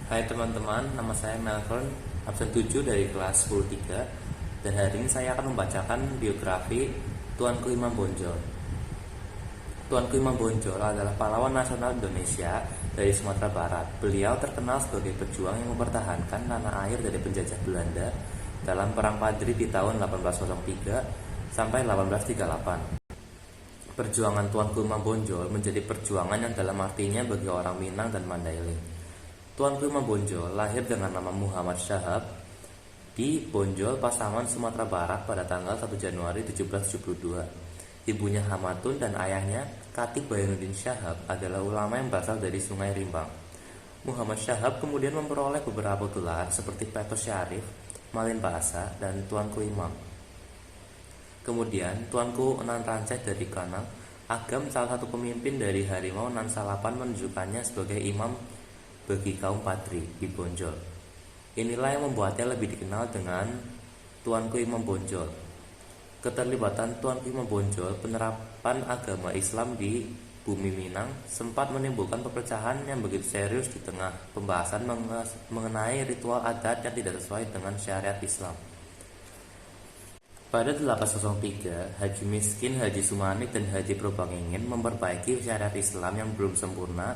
Hai teman-teman, nama saya Melvin, absen 7 dari kelas 103. Dan hari ini saya akan membacakan biografi Tuanku Imam Bonjol. Tuanku Imam Bonjol adalah pahlawan nasional Indonesia dari Sumatera Barat. Beliau terkenal sebagai pejuang yang mempertahankan tanah air dari penjajah Belanda dalam Perang Padri di tahun 1803 sampai 1838. Perjuangan Tuanku Imam Bonjol menjadi perjuangan yang dalam artinya bagi orang Minang dan Mandailing. Tuanku Imam Bonjol lahir dengan nama Muhammad Syahab di Bonjol, Pasaman, Sumatera Barat pada tanggal 1 Januari 1772. Ibunya Hamatun dan ayahnya Khatib Bayanuddin Syahab adalah ulama yang berasal dari Sungai Rimbang. Muhammad Syahab kemudian memperoleh beberapa gelar seperti Petos Syarif, Malin Bahasa, dan Tuanku Imam. Kemudian Tuanku Nan Ranceh dari Kanang Agam, salah satu pemimpin dari Harimau Nan Salapan, menunjukkannya sebagai imam bagi kaum Patri di Bonjol. Inilah yang membuatnya lebih dikenal dengan Tuanku Imam Bonjol. Keterlibatan Tuanku Imam Bonjol penerapan agama Islam di bumi Minang sempat menimbulkan perpecahan yang begitu serius di tengah pembahasan mengenai ritual adat yang tidak sesuai dengan syariat Islam. Pada 1803, Haji Miskin, Haji Sumanik, dan Haji Probangingin memperbaiki syariat Islam yang belum sempurna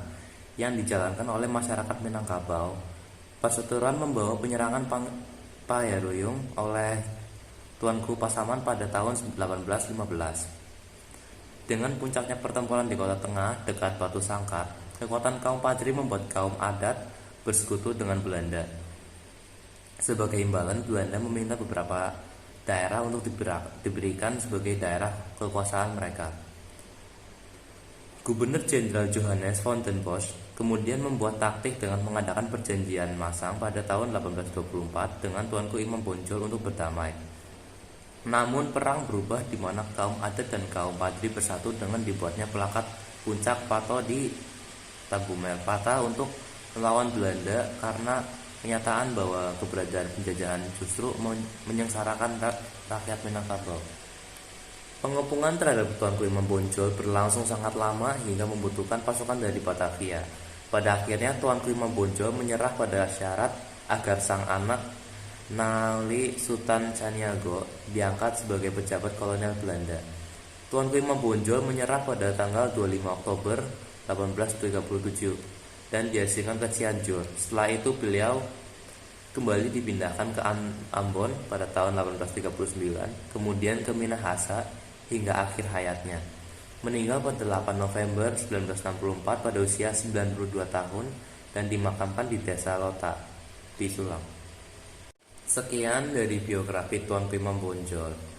yang dijalankan oleh masyarakat Minangkabau. Perseteruan membawa penyerangan Payaruyung oleh Tuanku Pasaman pada tahun 1815. Dengan puncaknya pertempuran di Kota Tengah dekat Batu Sangkar, kekuatan kaum Padri membuat kaum adat bersekutu dengan Belanda. Sebagai imbalan, Belanda meminta beberapa daerah untuk diberikan sebagai daerah kekuasaan mereka. Gubernur Jenderal Johannes von den Bosch kemudian membuat taktik dengan mengadakan perjanjian masang pada tahun 1824 dengan Tuanku Imam Bonjol untuk berdamai. Namun perang berubah di mana kaum adat dan kaum Padri bersatu dengan dibuatnya pelakat puncak Pato di Tabumel Pata untuk melawan Belanda karena kenyataan bahwa keberadaan penjajahan justru menyengsarakan rakyat Minangkabau. Pengepungan terhadap Tuanku Imam Bonjol berlangsung sangat lama hingga membutuhkan pasukan dari Batavia. Pada akhirnya Tuanku Imam Bonjol menyerah pada syarat agar sang anak Nali Sultan Caniago diangkat sebagai pejabat kolonial Belanda. Tuanku Imam Bonjol menyerah pada tanggal 25 Oktober 1837 dan diasingkan ke Cianjur. Setelah itu beliau kembali dipindahkan ke Ambon pada tahun 1839, kemudian ke Minahasa hingga akhir hayatnya. Meninggal pada 8 November 1964 pada usia 92 tahun dan dimakamkan di Desa Lota di Sulang. Sekian dari biografi Tuanku Imam Bonjol.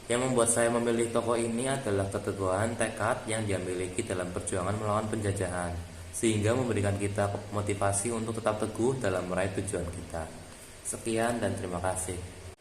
Yang membuat saya memilih tokoh ini adalah keteguhan tekad yang dia miliki dalam perjuangan melawan penjajahan, sehingga memberikan kita motivasi untuk tetap teguh dalam meraih tujuan kita. Sekian dan terima kasih.